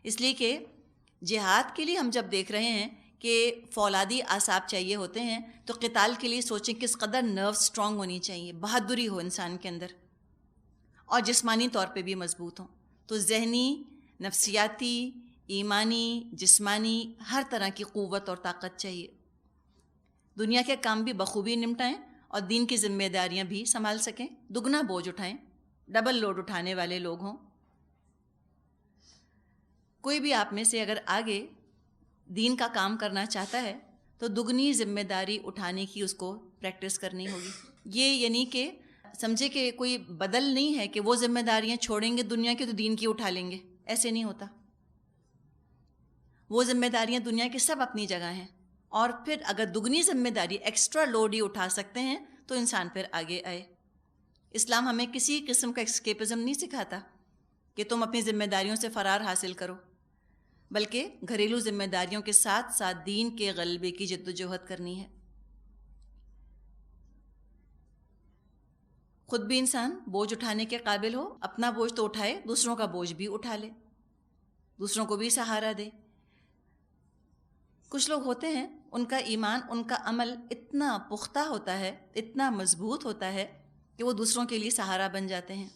اس لیے کہ جہاد کے لیے ہم جب دیکھ رہے ہیں کہ فولادی اعصاب چاہیے ہوتے ہیں، تو قتال کے لیے سوچیں کس قدر نرو سٹرونگ ہونی چاہیے، بہادری ہو انسان کے اندر، اور جسمانی طور پہ بھی مضبوط ہوں. تو ذہنی، نفسیاتی، ایمانی، جسمانی، ہر طرح کی قوت اور طاقت چاہیے. دنیا کے کام بھی بخوبی نمٹائیں اور دین کی ذمہ داریاں بھی سنبھال سکیں، دگنا بوجھ اٹھائیں، ڈبل لوڈ اٹھانے والے لوگ ہوں. کوئی بھی آپ میں سے اگر آگے دین کا کام کرنا چاہتا ہے تو دگنی ذمہ داری اٹھانے کی اس کو پریکٹس کرنی ہوگی. یہ یعنی کہ سمجھے کہ کوئی بدل نہیں ہے کہ وہ ذمہ داریاں چھوڑیں گے دنیا کی تو دین کی اٹھا لیں گے، ایسے نہیں ہوتا. وہ ذمہ داریاں دنیا کی سب اپنی جگہ ہیں، اور پھر اگر دگنی ذمہ داری ایکسٹرا لوڈ ہی اٹھا سکتے ہیں تو انسان پھر آگے آئے. اسلام ہمیں کسی قسم کا ایسکیپزم نہیں سکھاتا کہ تم اپنی ذمہ داریوں سے فرار حاصل کرو، بلکہ گھریلو ذمہ داریوں کے ساتھ ساتھ دین کے غلبے کی جدوجہد کرنی ہے. خود بھی انسان بوجھ اٹھانے کے قابل ہو، اپنا بوجھ تو اٹھائے، دوسروں کا بوجھ بھی اٹھا لے، دوسروں کو بھی سہارا دے. کچھ لوگ ہوتے ہیں ان کا ایمان، ان کا عمل اتنا پختہ ہوتا ہے، اتنا مضبوط ہوتا ہے کہ وہ دوسروں کے لیے سہارا بن جاتے ہیں،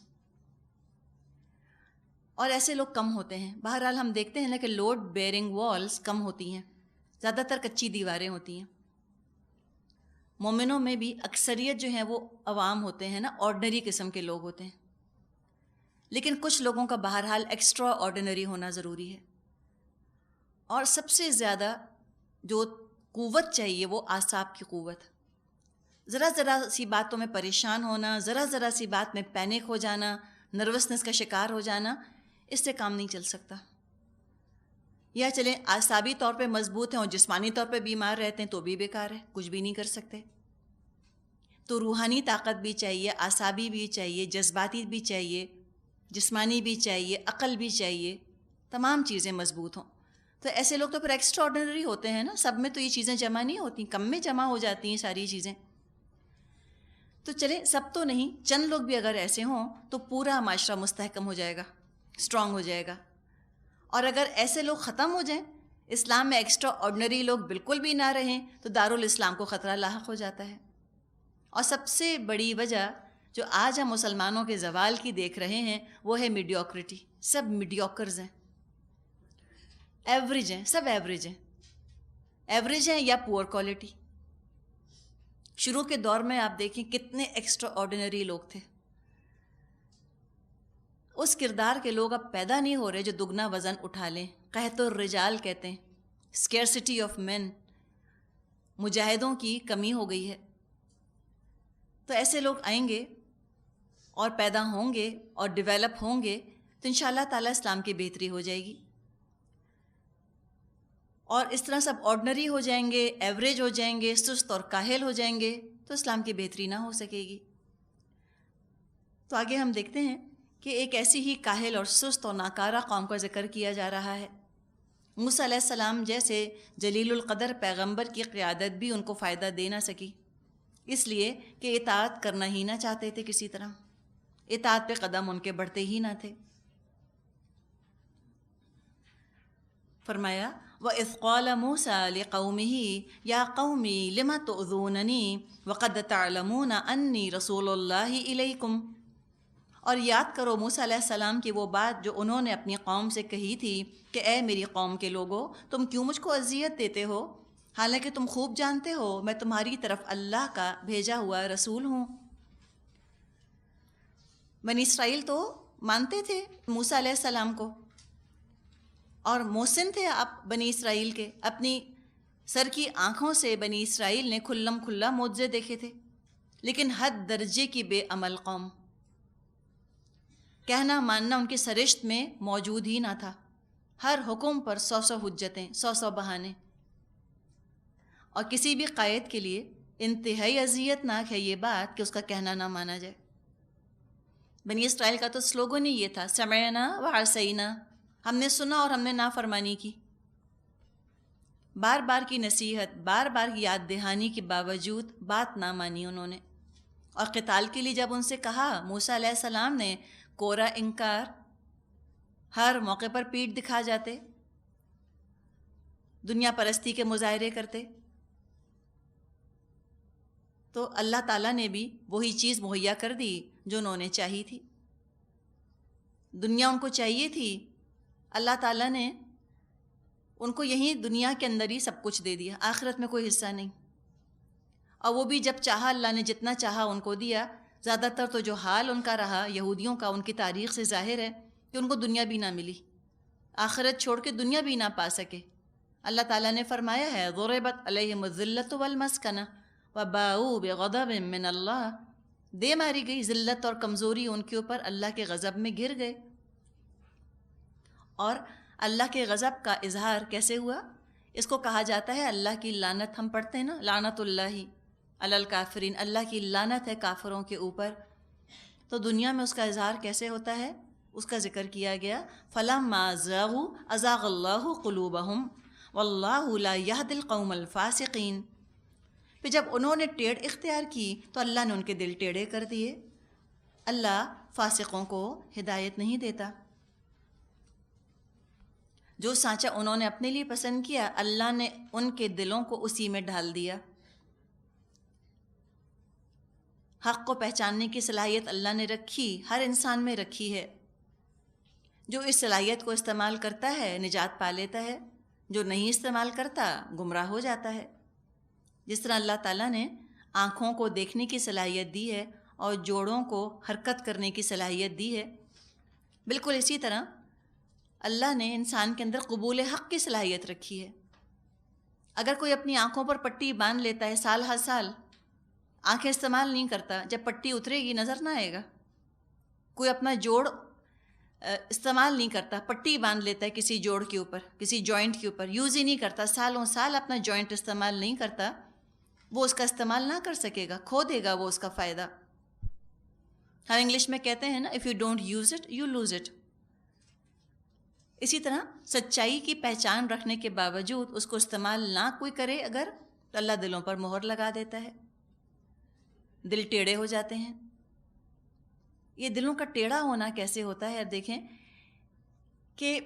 اور ایسے لوگ کم ہوتے ہیں. بہرحال ہم دیکھتے ہیں نا کہ لوڈ بیئرنگ والز کم ہوتی ہیں، زیادہ تر کچی دیواریں ہوتی ہیں. مومنوں میں بھی اکثریت جو ہیں وہ عوام ہوتے ہیں نا، آرڈنری قسم کے لوگ ہوتے ہیں، لیکن کچھ لوگوں کا بہرحال ایکسٹرا آرڈنری ہونا ضروری ہے. اور سب سے زیادہ جو قوت چاہیے وہ اعصاب کی قوت. ذرا ذرا سی باتوں میں پریشان ہونا، ذرا ذرا سی بات میں پینک ہو جانا، نروسنس کا شکار ہو جانا، اس سے کام نہیں چل سکتا. یا چلیں اعصابی طور پہ مضبوط ہیں اور جسمانی طور پہ بیمار رہتے ہیں تو بھی بیکار ہے، کچھ بھی نہیں کر سکتے. تو روحانی طاقت بھی چاہیے، اعصابی بھی چاہیے، جذباتی بھی چاہیے، جسمانی بھی چاہیے، عقل بھی چاہیے، تمام چیزیں مضبوط ہوں. تو ایسے لوگ تو پھر ایکسٹرا آرڈنری ہوتے ہیں نا، سب میں تو یہ چیزیں جمع نہیں ہوتی، کم میں جمع ہو جاتی ہیں ساری چیزیں. تو چلیں سب تو نہیں، چند لوگ بھی اگر ایسے ہوں تو پورا معاشرہ مستحکم ہو جائے گا، اسٹرانگ ہو جائے گا. اور اگر ایسے لوگ ختم ہو جائیں، اسلام میں ایکسٹرا آرڈنری لوگ بالکل بھی نہ رہیں، تو دارالاسلام کو خطرہ لاحق ہو جاتا ہے. اور سب سے بڑی وجہ جو آج ہم مسلمانوں کے زوال کی دیکھ رہے ہیں وہ ہے میڈیوکرٹی. سب میڈیوکرز ہیں، ایوریج ہیں، سب ایوریج ہیں، ایوریج ہیں یا پور کوالٹی. شروع کے دور میں آپ دیکھیں کتنے ایکسٹرا آرڈنری لوگ تھے. اس کردار کے لوگ اب پیدا نہیں ہو رہے جو دگنا وزن اٹھا لیں. قحط الرجال کہتے ہیں، اسکیرسٹی آف مین، مجاہدوں کی کمی ہو گئی ہے. تو ایسے لوگ آئیں گے اور پیدا ہوں گے اور ڈیولپ ہوں گے تو انشاءاللہ تعالیٰ اسلام کی بہتری ہو جائے گی. اور اس طرح سب آرڈنری ہو جائیں گے، ایوریج ہو جائیں گے، سست اور کاہل ہو جائیں گے تو اسلام کی بہتری نہ ہو سکے گی. تو آگے ہم دیکھتے ہیں کہ ایک ایسی ہی کاہل اور سست اور ناکارہ قوم کا ذکر کیا جا رہا ہے. موسیٰ علیہ السلام جیسے جلیل القدر پیغمبر کی قیادت بھی ان کو فائدہ دے نہ سکی، اس لیے کہ اطاعت کرنا ہی نہ چاہتے تھے، کسی طرح اطاعت پہ قدم ان کے بڑھتے ہی نہ تھے. فرمایا وَإِذْ قَالَ مُوسَىٰ لِقَوْمِهِ يَا قَوْمِ لِمَ تُؤْذُونَنِي وَقَدْ تَعْلَمُونَ أَنِّي رَسُولُ اللَّهِ إِلَيْكُمْ. اور یاد کرو موسیٰ علیہ السلام کی وہ بات جو انہوں نے اپنی قوم سے کہی تھی کہ اے میری قوم کے لوگو، تم کیوں مجھ کو اذیت دیتے ہو، حالانکہ تم خوب جانتے ہو میں تمہاری طرف اللہ کا بھیجا ہوا رسول ہوں. بنی اسرائیل تو مانتے تھے موسیٰ علیہ السلام کو، اور محسن تھے آپ بنی اسرائیل کے، اپنی سر کی آنکھوں سے بنی اسرائیل نے کھلم کھلا معجزے دیکھے تھے. لیکن حد درجے کی بے عمل قوم، کہنا ماننا ان کی سرشت میں موجود ہی نہ تھا. ہر حکم پر 100 حجتیں، 100 بہانے. اور کسی بھی قائد کے لیے انتہائی اذیت ناک ہے یہ بات کہ اس کا کہنا نہ مانا جائے. بنی اسرائیل کا تو سلوگن ہی یہ تھا، سمعنا وعصینا، ہم نے سنا اور ہم نے نافرمانی کی. بار بار کی نصیحت، بار بار کی یاد دہانی کے باوجود بات نہ مانی انہوں نے. اور قتال کے لیے جب ان سے کہا، موسیٰ علیہ السلام نے کورا انکار ہر موقع پر پیٹھ دکھا جاتے، دنیا پرستی کے مظاہرے کرتے، تو اللہ تعالیٰ نے بھی وہی چیز مہیا کر دی جو انہوں نے چاہی تھی۔ دنیا ان کو چاہیے تھی، اللہ تعالیٰ نے ان کو یہیں دنیا کے اندر ہی سب کچھ دے دیا، آخرت میں کوئی حصہ نہیں۔ اور وہ بھی جب چاہا اللہ نے جتنا چاہا ان کو دیا۔ زیادہ تر تو جو حال ان کا رہا یہودیوں کا، ان کی تاریخ سے ظاہر ہے کہ ان کو دنیا بھی نہ ملی، آخرت چھوڑ کے دنیا بھی نہ پا سکے۔ اللہ تعالیٰ نے فرمایا ہے ضربت علیہم الذلۃ والمسکنہ وباؤوا بغضب من اللہ، دے ماری گئی ذلت اور کمزوری ان کے اوپر، اللہ کے غضب میں گر گئے۔ اور اللہ کے غضب کا اظہار کیسے ہوا؟ اس کو کہا جاتا ہے اللہ کی لعنت، ہم پڑھتے ہیں نا لعنت اللہ علی الکافرین، اللہ کی لعنت ہے کافروں کے اوپر۔ تو دنیا میں اس کا اظہار کیسے ہوتا ہے؟ اس کا ذکر کیا گیا فَلَمَّا زَاغُوا أَزَاغَ اللَّهُ قُلُوبَهُمْ وَاللَّهُ لَا يَهْدِي الْقَوْمَ الْفَاسِقِينَ۔ پھر جب انہوں نے ٹیڑھ اختیار کی تو اللہ نے ان کے دل ٹیڑھے کر دیے۔ اللہ فاسقوں کو ہدایت نہیں دیتا۔ جو سانچہ انہوں نے اپنے لیے پسند کیا، اللہ نے ان کے دلوں کو اسی میں ڈھال دیا۔ حق کو پہچاننے کی صلاحیت اللہ نے رکھی، ہر انسان میں رکھی ہے۔ جو اس صلاحیت کو استعمال کرتا ہے نجات پا لیتا ہے، جو نہیں استعمال کرتا گمراہ ہو جاتا ہے۔ جس طرح اللہ تعالیٰ نے آنکھوں کو دیکھنے کی صلاحیت دی ہے اور جوڑوں کو حرکت کرنے کی صلاحیت دی ہے، بالکل اسی طرح اللہ نے انسان کے اندر قبول حق کی صلاحیت رکھی ہے۔ اگر کوئی اپنی آنکھوں پر پٹی باندھ لیتا ہے سال ہر سال، آنکھیں استعمال نہیں کرتا، جب پٹی اترے گی نظر نہ آئے گا۔ کوئی اپنا جوڑ استعمال نہیں کرتا، پٹی باندھ لیتا ہے کسی جوڑ کے اوپر، کسی جوائنٹ کے اوپر، یوز ہی نہیں کرتا، سالوں سال اپنا جوائنٹ استعمال نہیں کرتا، وہ اس کا استعمال نہ کر سکے گا، کھو دے گا وہ اس کا فائدہ۔ ہم انگلش میں کہتے ہیں نا if you don't use it you lose it. اسی طرح سچائی کی پہچان رکھنے کے باوجود اس کو استعمال نہ کوئی کرے اگر، تو اللہ دلوں پر مہر لگا دیتا ہے، دل ٹیڑھے ہو جاتے ہیں۔ یہ دلوں کا ٹیڑھا ہونا کیسے ہوتا ہے؟ اب دیکھیں کہ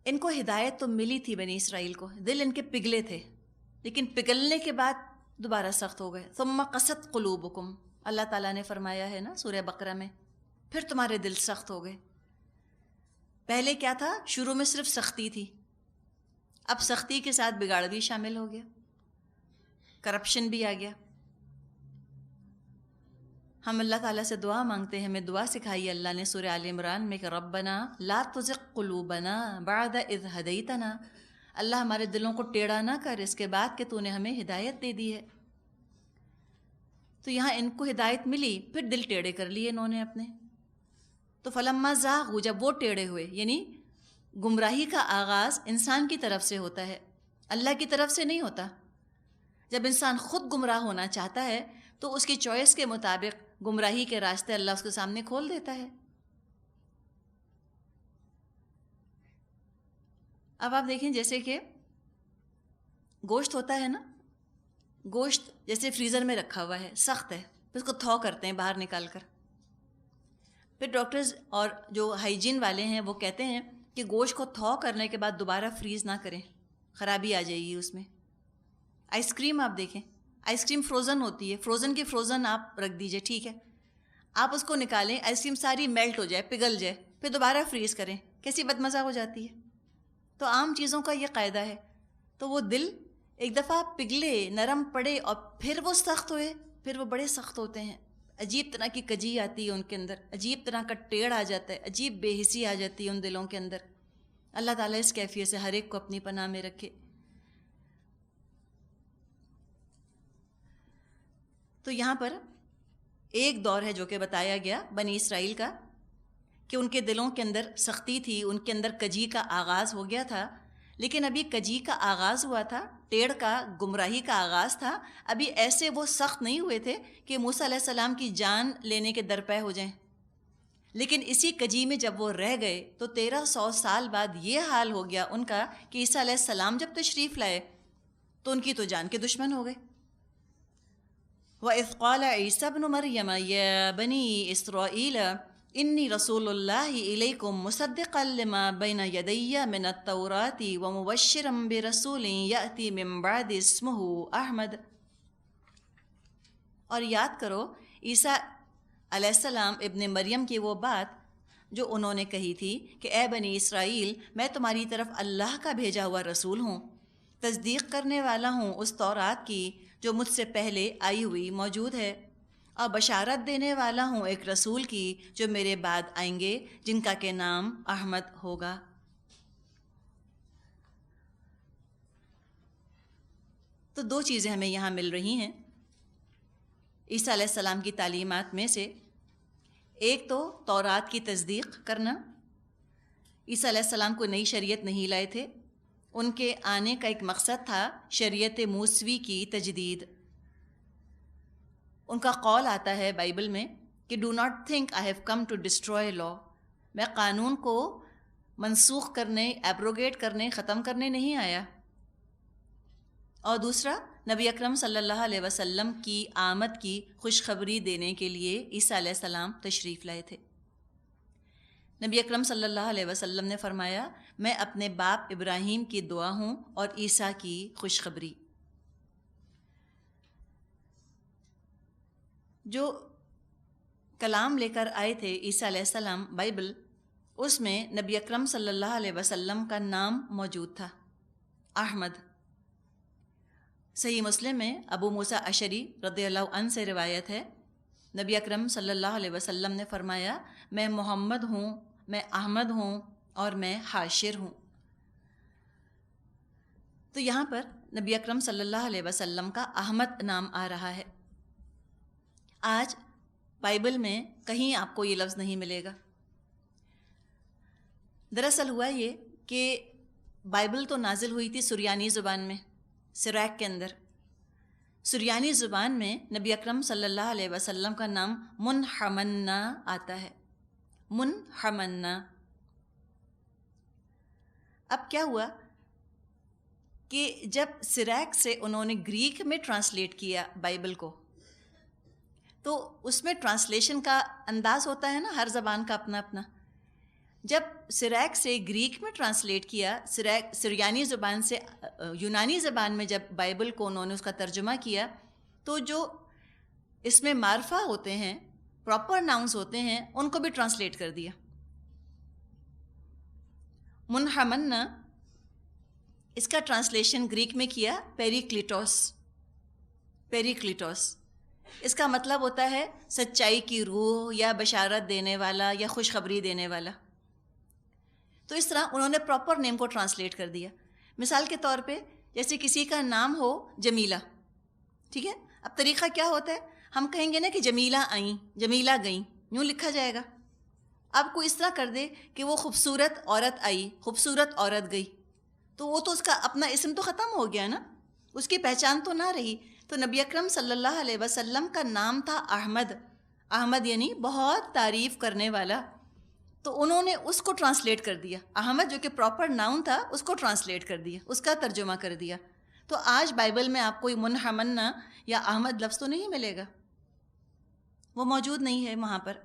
ان کو ہدایت تو ملی تھی بنی اسرائیل کو، دل ان کے پگھلے تھے، لیکن پگھلنے کے بعد دوبارہ سخت ہو گئے۔ ثم قست قلوبکم، اللہ تعالیٰ نے فرمایا ہے نا سورہ بقرہ میں، پھر تمہارے دل سخت ہو گئے۔ پہلے کیا تھا؟ شروع میں صرف سختی تھی، اب سختی کے ساتھ بگاڑ بھی شامل ہو گیا، کرپشن بھی آ گیا۔ ہم اللہ تعالیٰ سے دعا مانگتے ہیں، ہمیں دعا سکھائی اللہ نے سورہ آل عمران میں کہ ربنا لا تزغ قلوبنا بعد اذ ہدیتنا، اللہ ہمارے دلوں کو ٹیڑھا نہ کر اس کے بعد کہ تو نے ہمیں ہدایت دے دی ہے۔ تو یہاں ان کو ہدایت ملی، پھر دل ٹیڑھے کر لیے انہوں نے اپنے۔ تو فلما زاغوا، جب وہ ٹیڑھے ہوئے، یعنی گمراہی کا آغاز انسان کی طرف سے ہوتا ہے، اللہ کی طرف سے نہیں ہوتا۔ جب انسان خود گمراہ ہونا چاہتا ہے تو اس کی چوائس کے مطابق گمراہی کے راستے اللہ اس کے سامنے کھول دیتا ہے۔ اب آپ دیکھیں جیسے کہ گوشت ہوتا ہے نا، گوشت جیسے فریزر میں رکھا ہوا ہے، سخت ہے، پھر اس کو تھو کرتے ہیں باہر نکال کر۔ پھر ڈاکٹرز اور جو ہائیجین والے ہیں وہ کہتے ہیں کہ گوشت کو تھو کرنے کے بعد دوبارہ فریز نہ کریں، خرابی آ جائے گی اس میں۔ آئس کریم آپ دیکھیں، آئس کریم فروزن ہوتی ہے، فروزن کی فروزن آپ رکھ دیجئے، ٹھیک ہے، آپ اس کو نکالیں، آئس کریم ساری میلٹ ہو جائے، پگھل جائے، پھر دوبارہ فریز کریں، کیسی بدمزہ ہو جاتی ہے۔ تو عام چیزوں کا یہ قاعدہ ہے۔ تو وہ دل ایک دفعہ پگھلے، نرم پڑے اور پھر وہ سخت ہوئے، پھر وہ بڑے سخت ہوتے ہیں، عجیب طرح کی کجی آتی ہے ان کے اندر، عجیب طرح کا ٹیڑھ آ جاتا ہے، عجیب بے حسی آ جاتی ہے ان دلوں کے اندر۔ اللہ تعالیٰ اس کیفیت سے ہر ایک کو اپنی پناہ میں رکھے۔ تو یہاں پر ایک دور ہے جو کہ بتایا گیا بنی اسرائیل کا، کہ ان کے دلوں کے اندر سختی تھی، ان کے اندر کجی کا آغاز ہو گیا تھا، لیکن ابھی کجی کا آغاز ہوا تھا، ٹیڑھ کا، گمراہی کا آغاز تھا، ابھی ایسے وہ سخت نہیں ہوئے تھے کہ موسیٰ علیہ السلام کی جان لینے کے درپے ہو جائیں۔ لیکن اسی کجی میں جب وہ رہ گئے تو 1300 سال بعد یہ حال ہو گیا ان کا کہ عیسیٰ علیہ السلام جب تشریف لائے تو ان کی تو جان کے دشمن ہو گئے۔ وَإِذْ قَالَ عِيسَى ابْنُ مَرْيَمَ يَا بَنِي إِسْرَائِيلَ انی رسول اللہ الیکم مصدقا لما بین یدی من التوراۃ ومبشرا برسول یأتی من بعد اسمہ احمد۔ اور یاد کرو عیسیٰ علیہ السلام ابن مریم کی وہ بات جو انہوں نے کہی تھی کہ اے بنی اسرائیل، میں تمہاری طرف اللہ کا بھیجا ہوا رسول ہوں، تصدیق کرنے والا ہوں اس تورات کی جو مجھ سے پہلے آئی ہوئی موجود ہے، اور بشارت دینے والا ہوں ایک رسول کی جو میرے بعد آئیں گے، جن کا کہ نام احمد ہوگا۔ تو دو چیزیں ہمیں یہاں مل رہی ہیں عیسیٰ علیہ السلام کی تعلیمات میں سے۔ ایک تو تورات کی تصدیق کرنا، عیسیٰ علیہ السلام کو نئی شریعت نہیں لائے تھے، ان کے آنے کا ایک مقصد تھا شریعت موسوی کی تجدید۔ ان کا قول آتا ہے بائبل میں کہ do not think I have come to destroy law, میں قانون کو منسوخ کرنے، ایبروگیٹ کرنے، ختم کرنے نہیں آیا۔ اور دوسرا، نبی اکرم صلی اللہ علیہ وسلم کی آمد کی خوشخبری دینے کے لیے عیسیٰ علیہ السلام تشریف لائے تھے۔ نبی اکرم صلی اللہ علیہ وسلم نے فرمایا، میں اپنے باپ ابراہیم کی دعا ہوں اور عیسیٰ کی خوشخبری۔ جو کلام لے کر آئے تھے عیسیٰ علیہ السلام بائبل، اس میں نبی اکرم صلی اللہ علیہ وسلم کا نام موجود تھا، احمد۔ صحیح مسلم میں ابو موسیٰ اشعری رضی اللہ عنہ سے روایت ہے، نبی اکرم صلی اللہ علیہ وسلم نے فرمایا، میں محمد ہوں، میں احمد ہوں اور میں حاشر ہوں۔ تو یہاں پر نبی اکرم صلی اللہ علیہ وسلم کا احمد نام آ رہا ہے۔ آج بائبل میں کہیں آپ کو یہ لفظ نہیں ملے گا۔ دراصل ہوا یہ کہ بائبل تو نازل ہوئی تھی سریانی زبان میں، سراق کے اندر۔ سریانی زبان میں نبی اکرم صلی اللہ علیہ وسلم کا نام منحمنا آتا ہے، منحمنا۔ اب کیا ہوا کہ جب سراق سے انہوں نے گریک میں ٹرانسلیٹ کیا بائبل کو، تو اس میں ٹرانسلیشن کا انداز ہوتا ہے نا، ہر زبان کا اپنا اپنا۔ جب سراق سے گریک میں ٹرانسلیٹ کیا، سریانی زبان سے یونانی زبان میں جب بائبل کو انہوں نے اس کا ترجمہ کیا، تو جو اس میں معرفہ ہوتے ہیں، پراپر ناؤنس ہوتے ہیں، ان کو بھی ٹرانسلیٹ کر دیا۔ منحمنا، اس کا ٹرانسلیشن گریک میں کیا پیریکلیٹوس، پیریکلیٹوس۔ اس کا مطلب ہوتا ہے سچائی کی روح، یا بشارت دینے والا، یا خوشخبری دینے والا۔ تو اس طرح انہوں نے پراپر نیم کو ٹرانسلیٹ کر دیا۔ مثال کے طور پہ جیسے کسی کا نام ہو جمیلہ، ٹھیک ہے، اب طریقہ کیا ہوتا ہے، ہم کہیں گے نا کہ جمیلہ آئیں، جمیلہ گئیں، یوں لکھا جائے گا۔ اب کوئی اس طرح کر دے کہ وہ خوبصورت عورت آئی، خوبصورت عورت گئی، تو وہ تو اس کا اپنا اسم تو ختم ہو گیا نا، اس کی پہچان تو نہ رہی۔ تو نبی اکرم صلی اللہ علیہ وسلم کا نام تھا احمد، احمد یعنی بہت تعریف کرنے والا، تو انہوں نے اس کو ٹرانسلیٹ کر دیا، احمد جو کہ پراپر ناؤن تھا اس کو ٹرانسلیٹ کر دیا، اس کا ترجمہ کر دیا۔ تو آج بائبل میں آپ کوئی منحمنا یا احمد لفظ تو نہیں ملے گا، وہ موجود نہیں ہے وہاں پر۔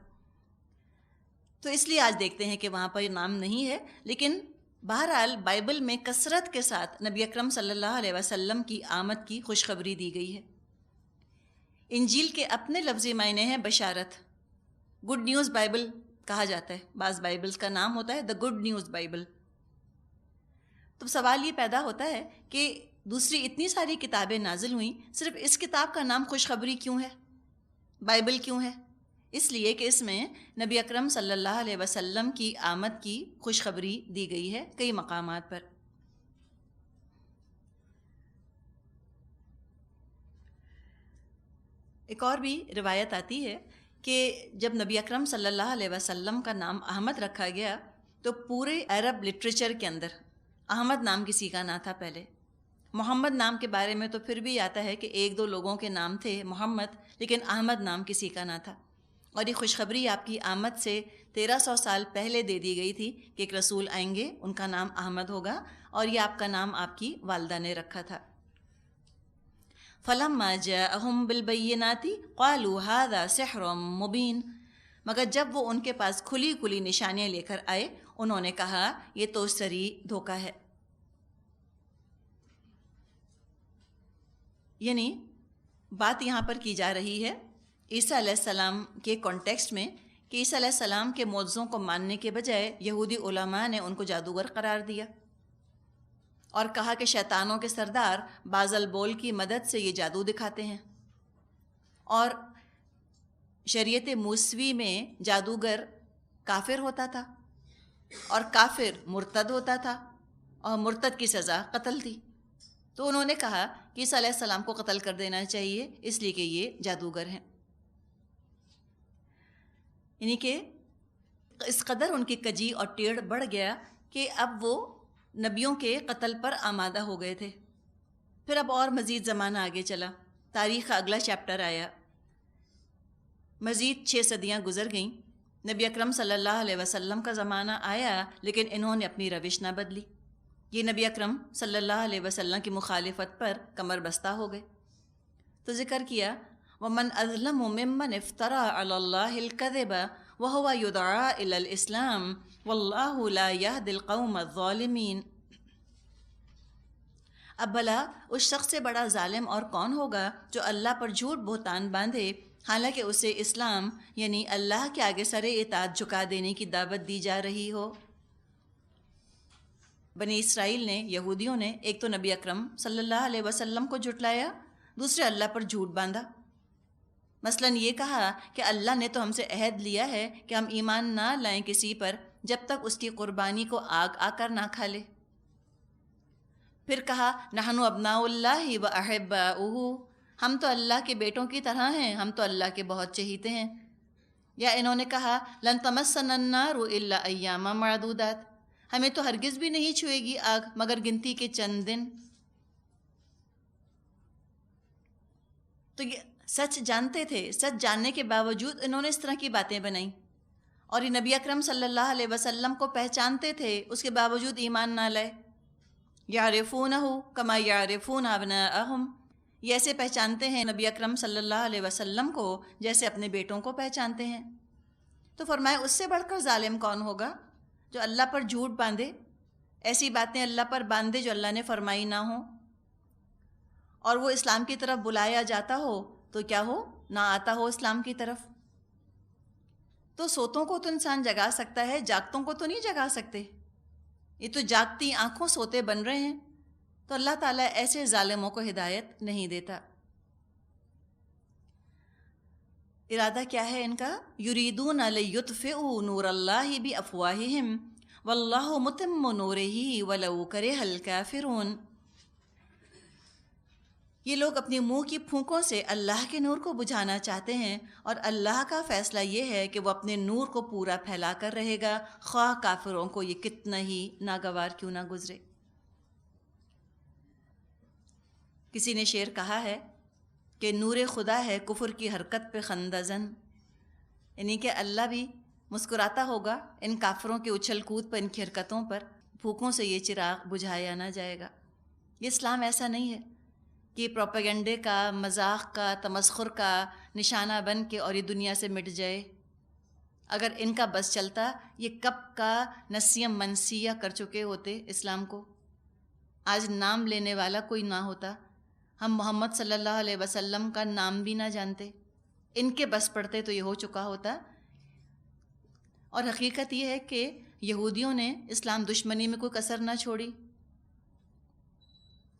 تو اس لیے آج دیکھتے ہیں کہ وہاں پر نام نہیں ہے، لیکن بہرحال بائبل میں کثرت کے ساتھ نبی اکرم صلی اللہ علیہ وسلم کی آمد کی خوشخبری دی گئی ہے۔ انجیل کے اپنے لفظی معنی ہیں بشارت، گڈ نیوز بائبل کہا جاتا ہے، بعض بائبلز کا نام ہوتا ہے دا گڈ نیوز بائبل۔ تو سوال یہ پیدا ہوتا ہے کہ دوسری اتنی ساری کتابیں نازل ہوئیں، صرف اس کتاب کا نام خوشخبری کیوں ہے، بائبل کیوں ہے؟ اس لیے کہ اس میں نبی اکرم صلی اللہ علیہ وسلم کی آمد کی خوشخبری دی گئی ہے کئی مقامات پر۔ ایک اور بھی روایت آتی ہے کہ جب نبی اکرم صلی اللہ علیہ وسلم کا نام احمد رکھا گیا تو پورے عرب لٹریچر کے اندر احمد نام کسی کا نہ تھا پہلے۔ محمد نام کے بارے میں تو پھر بھی آتا ہے کہ ایک دو لوگوں کے نام تھے محمد، لیکن احمد نام کسی کا نہ تھا۔ اور یہ خوشخبری آپ کی آمد سے 1300 سال پہلے دے دی گئی تھی کہ ایک رسول آئیں گے، ان کا نام احمد ہوگا، اور یہ آپ کا نام آپ کی والدہ نے رکھا تھا۔ فَلَمَّا جَاءَهُم بِالْبَيِّنَاتِ قَالُوا هَذَا سِحْرٌ مُبِينٌ، مگر جب وہ ان کے پاس کھلی کھلی نشانیاں لے کر آئے انہوں نے کہا یہ تو سری دھوکہ ہے. یعنی بات یہاں پر کی جا رہی ہے عیسیٰ علیہ السلام کے کانٹیکسٹ میں کہ عیسیٰ علیہ السلام کے معجزوں کو ماننے کے بجائے یہودی علماء نے ان کو جادوگر قرار دیا اور کہا کہ شیطانوں کے سردار بازل بول کی مدد سے یہ جادو دکھاتے ہیں. اور شریعت موسوی میں جادوگر کافر ہوتا تھا اور کافر مرتد ہوتا تھا اور مرتد کی سزا قتل تھی. تو انہوں نے کہا کہ عیسیٰ علیہ السلام کو قتل کر دینا چاہیے اس لیے کہ یہ جادوگر ہیں. یعنی کہ اس قدر ان کی کجی اور ٹیڑھ بڑھ گیا کہ اب وہ نبیوں کے قتل پر آمادہ ہو گئے تھے. پھر اب اور مزید زمانہ آگے چلا، تاریخ کا اگلا چیپٹر آیا. مزید 6 صدیاں گزر گئیں. نبی اکرم صلی اللہ علیہ وسلم کا زمانہ آیا لیکن انہوں نے اپنی روش نہ بدلی. یہ نبی اکرم صلی اللہ علیہ وسلم کی مخالفت پر کمر بستہ ہو گئے. تو ذکر کیا وَمَنْ أَظْلَمُ مِمَّنِ افْتَرَى عَلَى اللَّهِ الْكَذِبَ وَهُوَ يُدْعَى إِلَى الْإِسْلَامِ وَاللَّهُ لَا يَهْدِي الْقَوْمَ الظَّالِمِينَ. اب بھلا اس شخص سے بڑا ظالم اور کون ہوگا جو اللہ پر جھوٹ بہتان باندھے حالانکہ اسے اسلام یعنی اللہ کے آگے سر اطاعت جھکا دینے کی دعوت دی جا رہی ہو. بنی اسرائیل نے، یہودیوں نے، ایک تو نبی اکرم صلی اللہ علیہ وسلم کو جھٹلایا، دوسرے اللہ پر جھوٹ باندھا. مثلاً یہ کہا کہ اللہ نے تو ہم سے عہد لیا ہے کہ ہم ایمان نہ لائیں کسی پر جب تک اس کی قربانی کو آگ آ کر نہ کھا لے. پھر کہا نحن ابناء اللہ و احباؤہ، ہم تو اللہ کے بیٹوں کی طرح ہیں، ہم تو اللہ کے بہت چہیتے ہیں. یا انہوں نے کہا لن تمسنا النار الا ایاما معدودات، ہمیں تو ہرگز بھی نہیں چھوئے گی آگ مگر گنتی کے چند دن. تو یہ سچ جانتے تھے، سچ جاننے کے باوجود انہوں نے اس طرح کی باتیں بنائیں. اور یہ نبی اکرم صلی اللہ علیہ وسلم کو پہچانتے تھے، اس کے باوجود ایمان نہ لائے. یعرفونہ کما یعرفون ابناءہم، یہ ایسے پہچانتے ہیں نبی اکرم صلی اللہ علیہ وسلم کو جیسے اپنے بیٹوں کو پہچانتے ہیں. تو فرمایا اس سے بڑھ کر ظالم کون ہوگا جو اللہ پر جھوٹ باندھے، ایسی باتیں اللہ پر باندھے جو اللہ نے فرمائی نہ ہوں، اور وہ اسلام کی طرف بلایا جاتا ہو تو کیا ہو، نہ آتا ہو اسلام کی طرف. تو سوتوں کو تو انسان جگا سکتا ہے، جاگتوں کو تو نہیں جگا سکتے. یہ تو جاگتی آنکھوں سوتے بن رہے ہیں. تو اللہ تعالیٰ ایسے ظالموں کو ہدایت نہیں دیتا. ارادہ کیا ہے ان کا؟ یریدون لیطفئوا نور اللہ بافواہہم واللہ متم نورہ ولو کرہ الکافرون. یہ لوگ اپنی منہ کی پھونکوں سے اللہ کے نور کو بجھانا چاہتے ہیں، اور اللہ کا فیصلہ یہ ہے کہ وہ اپنے نور کو پورا پھیلا کر رہے گا، خواہ کافروں کو یہ کتنا ہی ناگوار کیوں نہ گزرے. کسی نے شعر کہا ہے کہ نور خدا ہے کفر کی حرکت پہ خندہ زن، یعنی کہ اللہ بھی مسکراتا ہوگا ان کافروں کے اچھل کود پر، ان کی حرکتوں پر. پھونکوں سے یہ چراغ بجھایا نہ جائے گا. یہ اسلام ایسا نہیں ہے کہ پروپیگنڈے کا، مذاق کا، تمسخر کا نشانہ بن کے اور یہ دنیا سے مٹ جائے. اگر ان کا بس چلتا یہ کب کا نسیم منسیہ کر چکے ہوتے اسلام کو. آج نام لینے والا کوئی نہ ہوتا، ہم محمد صلی اللہ علیہ وسلم کا نام بھی نہ جانتے. ان کے بس پڑتے تو یہ ہو چکا ہوتا. اور حقیقت یہ ہے کہ یہودیوں نے اسلام دشمنی میں کوئی کسر نہ چھوڑی،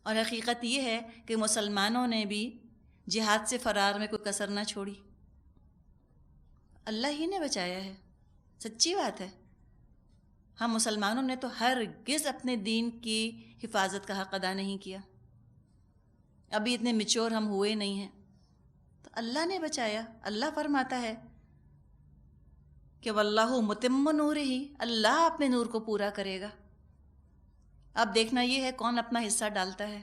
اور حقیقت یہ ہے کہ مسلمانوں نے بھی جہاد سے فرار میں کوئی کسر نہ چھوڑی. اللہ ہی نے بچایا ہے، سچی بات ہے. ہم مسلمانوں نے تو ہرگز اپنے دین کی حفاظت کا حق ادا نہیں کیا. ابھی اتنے میچور ہم ہوئے نہیں ہیں، تو اللہ نے بچایا. اللہ فرماتا ہے کہ واللہ متم نورہ، اللہ اپنے نور کو پورا کرے گا. اب دیکھنا یہ ہے کون اپنا حصہ ڈالتا ہے.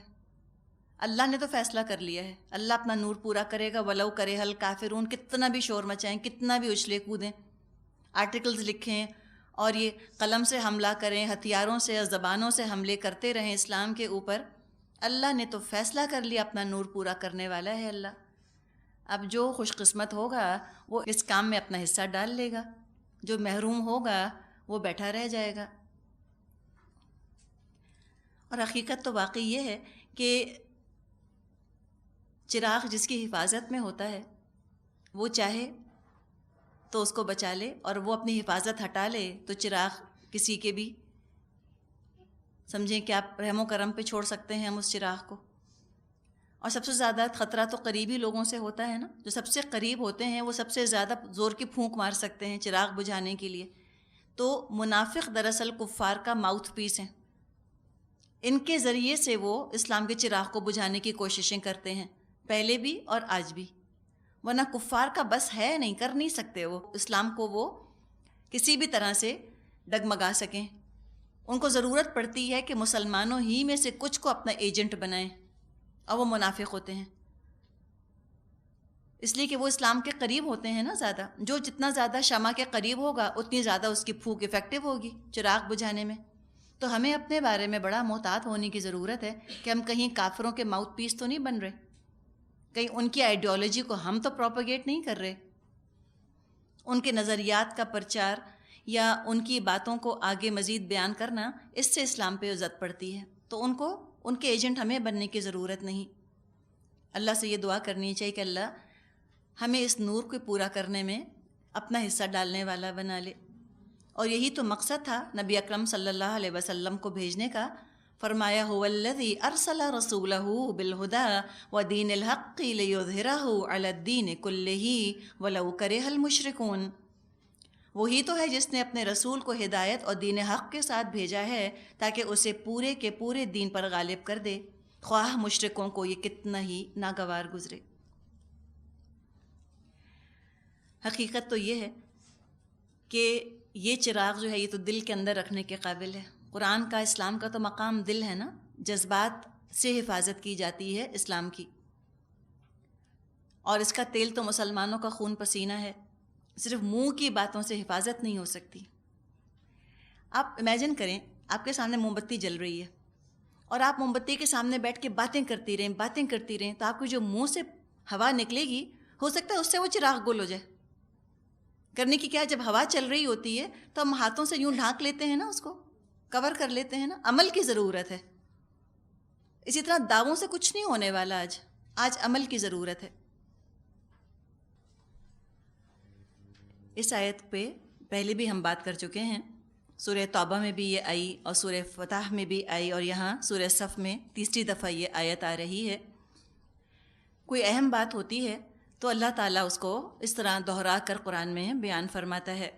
اللہ نے تو فیصلہ کر لیا ہے، اللہ اپنا نور پورا کرے گا. ولو کرہ الکافرون، کتنا بھی شور مچائیں، کتنا بھی اچھلے کودیں، آرٹیکلز لکھیں اور یہ قلم سے حملہ کریں، ہتھیاروں سے اور زبانوں سے حملے کرتے رہیں اسلام کے اوپر، اللہ نے تو فیصلہ کر لیا، اپنا نور پورا کرنے والا ہے اللہ. اب جو خوش قسمت ہوگا وہ اس کام میں اپنا حصہ ڈال لے گا، جو محروم ہوگا وہ بیٹھا رہ جائے گا۔ اور حقیقت تو واقعی یہ ہے کہ چراغ جس کی حفاظت میں ہوتا ہے وہ چاہے تو اس کو بچا لے، اور وہ اپنی حفاظت ہٹا لے تو چراغ کسی کے بھی سمجھیں کہ آپ رحم و کرم پہ چھوڑ سکتے ہیں ہم اس چراغ کو۔ اور سب سے زیادہ خطرہ تو قریبی لوگوں سے ہوتا ہے نا، جو سب سے قریب ہوتے ہیں وہ سب سے زیادہ زور کی پھونک مار سکتے ہیں چراغ بجھانے کے لیے۔ تو منافق دراصل کفار کا ماؤتھ پیس ہیں، ان کے ذریعے سے وہ اسلام کے چراغ کو بجھانے کی کوششیں کرتے ہیں، پہلے بھی اور آج بھی۔ ورنہ کفار کا بس ہے نہیں، کر نہیں سکتے وہ اسلام کو وہ کسی بھی طرح سے ڈگمگا سکیں۔ ان کو ضرورت پڑتی ہے کہ مسلمانوں ہی میں سے کچھ کو اپنا ایجنٹ بنائیں، اور وہ منافق ہوتے ہیں، اس لیے کہ وہ اسلام کے قریب ہوتے ہیں نا زیادہ۔ جو جتنا زیادہ شمع کے قریب ہوگا اتنی زیادہ اس کی پھونک افیکٹو ہوگی چراغ بجھانے میں۔ تو ہمیں اپنے بارے میں بڑا محتاط ہونے کی ضرورت ہے کہ ہم کہیں کافروں کے ماؤتھ پیس تو نہیں بن رہے، کہیں ان کی آئیڈیالوجی کو ہم تو پروپیگیٹ نہیں کر رہے، ان کے نظریات کا پرچار یا ان کی باتوں کو آگے مزید بیان کرنا، اس سے اسلام پہ عزت پڑتی ہے۔ تو ان کے ایجنٹ ہمیں بننے کی ضرورت نہیں۔ اللہ سے یہ دعا کرنی چاہیے کہ اللہ ہمیں اس نور کو پورا کرنے میں اپنا حصہ ڈالنے والا بنا لے۔ اور یہی تو مقصد تھا نبی اکرم صلی اللہ علیہ وسلم کو بھیجنے کا۔ فرمایا هو الذی ارسل رسولہ بالہدی ودین الحق لیظہرہ علی الدین کلہ ولو کرہ المشرکون۔ وہی تو ہے جس نے اپنے رسول کو ہدایت اور دین حق کے ساتھ بھیجا ہے تاکہ اسے پورے کے پورے دین پر غالب کر دے، خواہ مشرکوں کو یہ کتنا ہی ناگوار گزرے۔ حقیقت تو یہ ہے کہ یہ چراغ جو ہے یہ تو دل کے اندر رکھنے کے قابل ہے۔ قرآن کا، اسلام کا تو مقام دل ہے نا، جذبات سے حفاظت کی جاتی ہے اسلام کی، اور اس کا تیل تو مسلمانوں کا خون پسینہ ہے، صرف منہ کی باتوں سے حفاظت نہیں ہو سکتی۔ آپ امیجن کریں آپ کے سامنے موم بتی جل رہی ہے اور آپ موم بتی کے سامنے بیٹھ کے باتیں کرتی رہیں تو آپ کو جو منہ سے ہوا نکلے گی ہو سکتا ہے اس سے وہ چراغ گل ہو جائے۔ کرنے کی کیا، جب ہوا چل رہی ہوتی ہے تو ہم ہاتھوں سے یوں ڈھانک لیتے ہیں نا، اس کو کور کر لیتے ہیں نا، عمل کی ضرورت ہے۔ اسی طرح دعووں سے کچھ نہیں ہونے والا، آج عمل کی ضرورت ہے۔ اس آیت پہ پہلے بھی ہم بات کر چکے ہیں، سورہ توبہ میں بھی یہ آئی اور سورہ فتح میں بھی آئی، اور یہاں سورہ صف میں تیسری دفعہ یہ آیت آ رہی ہے۔ کوئی اہم بات ہوتی ہے تو اللہ تعالیٰ اس کو اس طرح دہرا کر قرآن میں بیان فرماتا ہے۔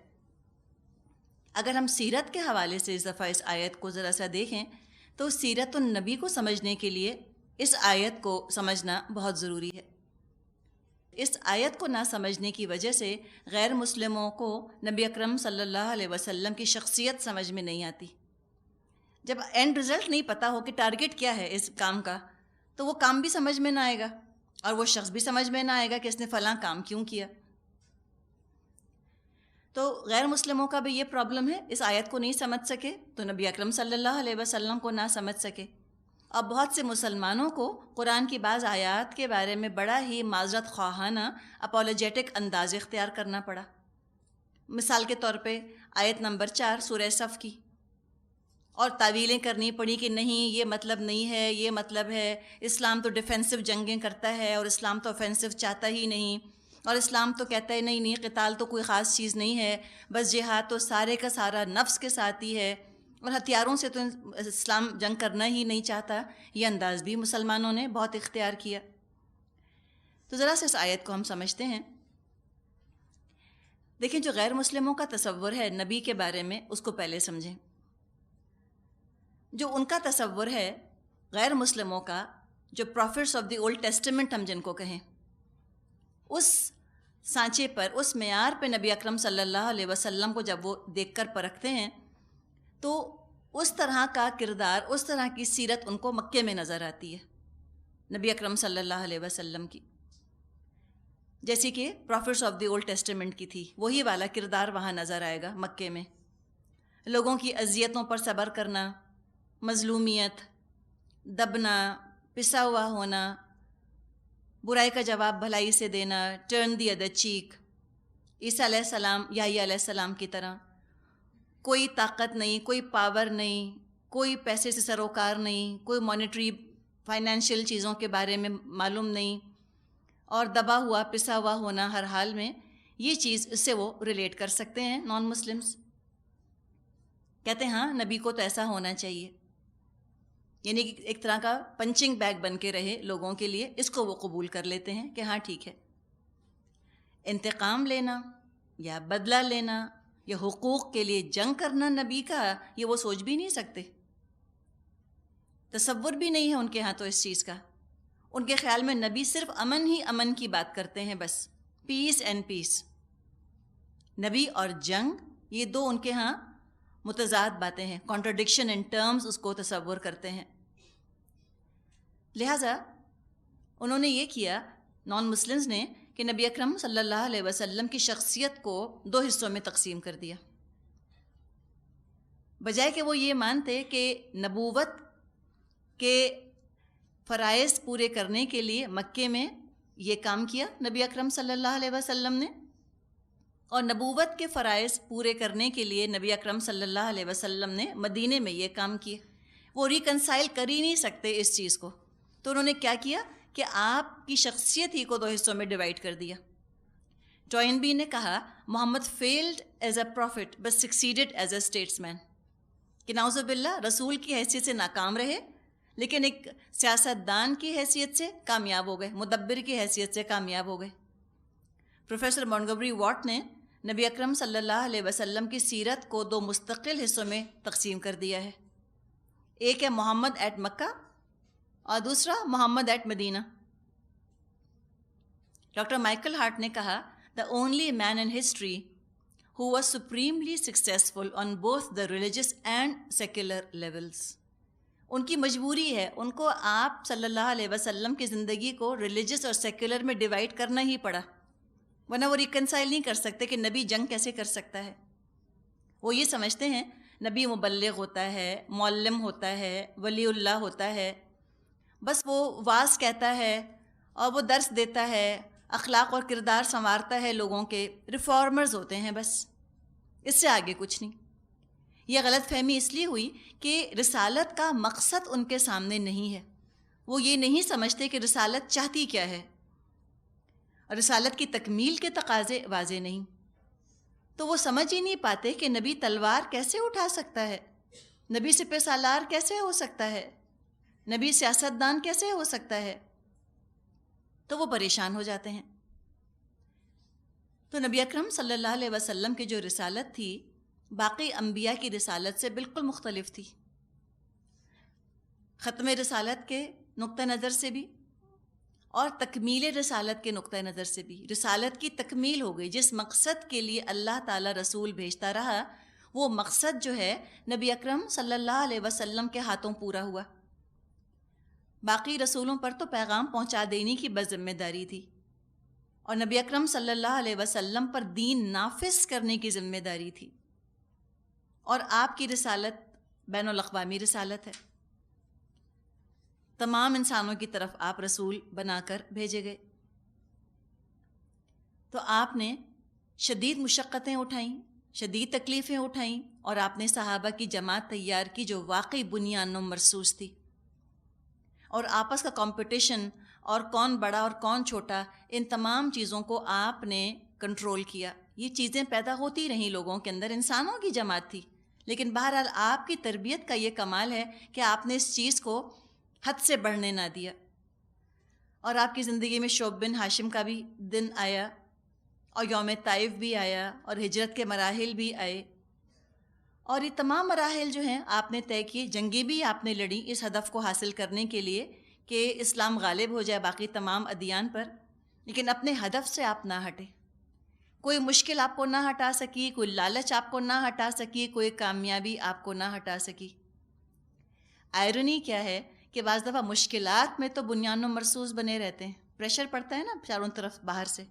اگر ہم سیرت کے حوالے سے اس دفعہ اس آیت کو ذرا سا دیکھیں تو سیرت النبی کو سمجھنے کے لیے اس آیت کو سمجھنا بہت ضروری ہے۔ اس آیت کو نہ سمجھنے کی وجہ سے غیر مسلموں کو نبی اکرم صلی اللہ علیہ وسلم کی شخصیت سمجھ میں نہیں آتی۔ جب اینڈ رزلٹ نہیں پتہ ہو کہ ٹارگٹ کیا ہے اس کام کا، تو وہ کام بھی سمجھ میں نہ آئے گا اور وہ شخص بھی سمجھ میں نہ آئے گا کہ اس نے فلاں کام کیوں کیا۔ تو غیر مسلموں کا بھی یہ پرابلم ہے، اس آیت کو نہیں سمجھ سکے تو نبی اکرم صلی اللہ علیہ وسلم کو نہ سمجھ سکے۔ اور بہت سے مسلمانوں کو قرآن کی بعض آیات کے بارے میں بڑا ہی معذرت خواہانہ اپولوجیٹک انداز اختیار کرنا پڑا۔ مثال کے طور پہ آیت نمبر 4 سورہ صف کی، اور تعویلیں کرنی پڑی کہ نہیں یہ مطلب نہیں ہے، یہ مطلب ہے اسلام تو ڈیفینسو جنگیں کرتا ہے اور اسلام تو اوفینسو چاہتا ہی نہیں، اور اسلام تو کہتا ہے نہیں قتال تو کوئی خاص چیز نہیں ہے، بس جہاد تو سارے کا سارا نفس کے ساتھ ہی ہے، اور ہتھیاروں سے تو اسلام جنگ کرنا ہی نہیں چاہتا۔ یہ انداز بھی مسلمانوں نے بہت اختیار کیا۔ تو ذرا سے اس آیت کو ہم سمجھتے ہیں۔ دیکھیں جو غیر مسلموں کا تصور ہے نبی کے بارے میں اس کو پہلے سمجھیں۔ جو ان کا تصور ہے غیر مسلموں کا، جو prophets of the Old Testament ہم جن کو کہیں، اس سانچے پر، اس معیار پہ نبی اکرم صلی اللہ علیہ وسلم کو جب وہ دیکھ کر پرکھتے ہیں تو اس طرح کا کردار، اس طرح کی سیرت ان کو مکے میں نظر آتی ہے نبی اکرم صلی اللہ علیہ وسلم کی، جیسے کہ prophets of the Old Testament کی تھی، وہی والا کردار وہاں نظر آئے گا مکے میں۔ لوگوں کی اذیتوں پر صبر کرنا، مظلومیت، دبنا، پسا ہوا ہونا، برائی کا جواب بھلائی سے دینا، ٹرن دی ادر چیک، عیسیٰ علیہ السلام، یحییٰ علیہ السلام کی طرح. کوئی طاقت نہیں، کوئی پاور نہیں، کوئی پیسے سے سروکار نہیں، کوئی مانیٹری فائنینشیل چیزوں کے بارے میں معلوم نہیں، اور دبا ہوا پسا ہوا ہونا ہر حال میں. یہ چیز اس سے وہ ریلیٹ کر سکتے ہیں نان مسلمس. کہتے ہیں ہاں نبی کو تو ایسا ہونا چاہیے، یعنی کہ ایک طرح کا پنچنگ بیگ بن کے رہے لوگوں کے لیے. اس کو وہ قبول کر لیتے ہیں کہ ہاں ٹھیک ہے. انتقام لینا یا بدلہ لینا یا حقوق کے لیے جنگ کرنا نبی کا، یہ وہ سوچ بھی نہیں سکتے، تصور بھی نہیں ہے ان کے ہاں تو اس چیز کا. ان کے خیال میں نبی صرف امن ہی امن کی بات کرتے ہیں، بس پیس اینڈ پیس. نبی اور جنگ یہ دو ان کے ہاں متضاد باتیں ہیں، کانٹرڈکشن ان ٹرمز اس کو تصور کرتے ہیں. لہٰذا انہوں نے یہ کیا، نان مسلمز نے، کہ نبی اکرم صلی اللہ علیہ وسلم کی شخصیت کو دو حصوں میں تقسیم کر دیا. بجائے کہ وہ یہ مانتے کہ نبوت کے فرائض پورے کرنے کے لیے مکے میں یہ کام کیا نبی اکرم صلی اللہ علیہ وسلم نے، اور نبوت کے فرائض پورے کرنے کے لیے نبی اکرم صلی اللہ علیہ وسلم نے مدینے میں یہ کام کیے. وہ ریکنسائل کر ہی نہیں سکتے اس چیز کو. تو انہوں نے کیا کیا کہ آپ کی شخصیت ہی کو دو حصوں میں ڈیوائڈ کر دیا. ٹوائنبی نے کہا Muhammad failed as a prophet but succeeded as a statesman, کہ نعوذ باللہ رسول کی حیثیت سے ناکام رہے لیکن ایک سیاست دان کی حیثیت سے کامیاب ہو گئے، مدبر کی حیثیت سے کامیاب ہو گئے. پروفیسر مونٹگومری واٹ نے نبی اکرم صلی اللہ علیہ وسلم کی سیرت کو دو مستقل حصوں میں تقسیم کر دیا ہے. ایک ہے محمد ایٹ مکہ اور دوسرا Muhammad at Medina. Doctor Michael Hart نے کہا the only man in history who was supremely successful on both the religious and secular levels. ان کی مجبوری ہے، ان کو آپ صلی اللہ علیہ وسلم کی زندگی کو ریلیجس اور سیکولر میں ڈیوائڈ کرنا ہی پڑا، ورنہ وہ ریکنسائل نہیں کر سکتے کہ نبی جنگ کیسے کر سکتا ہے. وہ یہ سمجھتے ہیں نبی مبلغ ہوتا ہے، معلم ہوتا ہے، ولی اللہ ہوتا ہے، بس وہ واعظ کہتا ہے اور وہ درس دیتا ہے، اخلاق اور کردار سنوارتا ہے لوگوں کے، ریفارمرز ہوتے ہیں بس، اس سے آگے کچھ نہیں. یہ غلط فہمی اس لیے ہوئی کہ رسالت کا مقصد ان کے سامنے نہیں ہے. وہ یہ نہیں سمجھتے کہ رسالت چاہتی کیا ہے، اور رسالت کی تکمیل کے تقاضے واضح نہیں. تو وہ سمجھ ہی نہیں پاتے کہ نبی تلوار کیسے اٹھا سکتا ہے، نبی سپہ سالار کیسے ہو سکتا ہے، نبی سیاست دان کیسے ہو سکتا ہے. تو وہ پریشان ہو جاتے ہیں. تو نبی اکرم صلی اللہ علیہ وسلم کی جو رسالت تھی باقی انبیاء کی رسالت سے بالکل مختلف تھی. ختم رسالت کے نقطہ نظر سے بھی اور تکمیل رسالت کے نقطہ نظر سے بھی. رسالت کی تکمیل ہو گئی، جس مقصد کے لیے اللہ تعالیٰ رسول بھیجتا رہا وہ مقصد جو ہے نبی اکرم صلی اللہ علیہ وسلم کے ہاتھوں پورا ہوا. باقی رسولوں پر تو پیغام پہنچا دینے کی بس ذمہ داری تھی، اور نبی اکرم صلی اللہ علیہ وسلم پر دین نافذ کرنے کی ذمہ داری تھی. اور آپ کی رسالت بین الاقوامی رسالت ہے، تمام انسانوں کی طرف آپ رسول بنا کر بھیجے گئے. تو آپ نے شدید مشقتیں اٹھائیں، شدید تکلیفیں اٹھائیں، اور آپ نے صحابہ کی جماعت تیار کی جو واقعی بنیان و مرصوص تھی. اور آپس کا کمپٹیشن اور کون بڑا اور کون چھوٹا، ان تمام چیزوں کو آپ نے کنٹرول کیا. یہ چیزیں پیدا ہوتی رہیں لوگوں کے اندر، انسانوں کی جماعت تھی، لیکن بہرحال آپ کی تربیت کا یہ کمال ہے کہ آپ نے اس چیز کو حد سے بڑھنے نہ دیا. اور آپ کی زندگی میں شعیب بن ہاشم کا بھی دن آیا، اور یوم طائف بھی آیا، اور ہجرت کے مراحل بھی آئے، اور یہ تمام مراحل جو ہیں آپ نے طے کیے. جنگیں بھی آپ نے لڑیں اس ہدف کو حاصل کرنے کے لیے کہ اسلام غالب ہو جائے باقی تمام ادیان پر، لیکن اپنے ہدف سے آپ نہ ہٹے. کوئی مشکل آپ کو نہ ہٹا سکی، کوئی لالچ آپ کو نہ ہٹا سکی، کوئی کامیابی آپ کو نہ ہٹا سکی. آئرنی کیا ہے کہ بعض دفعہ مشکلات میں تو بنیان و مرصوص بنے رہتے ہیں، پریشر پڑتا ہے نا چاروں طرف باہر سے.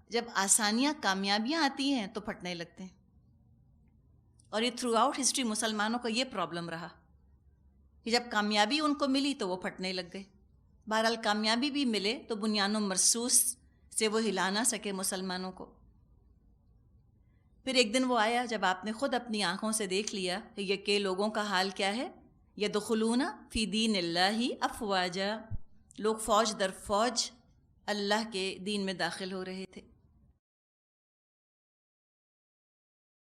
جب آسانیاں کامیابیاں آتی ہیں تو پھٹنے لگتے ہیں. اور یہ تھرو آؤٹ ہسٹری مسلمانوں کا یہ پرابلم رہا کہ جب کامیابی ان کو ملی تو وہ پھٹنے لگ گئے. بہرحال کامیابی بھی ملے تو بنیان و مرصوص سے وہ ہلا نہ سکے مسلمانوں کو۔ پھر ایک دن وہ آیا جب آپ نے خود اپنی آنکھوں سے دیکھ لیا کہ لوگوں کا حال کیا ہے، یدخلون فی دین اللہ افواجا، لوگ فوج در فوج اللہ کے دین میں داخل ہو رہے تھے۔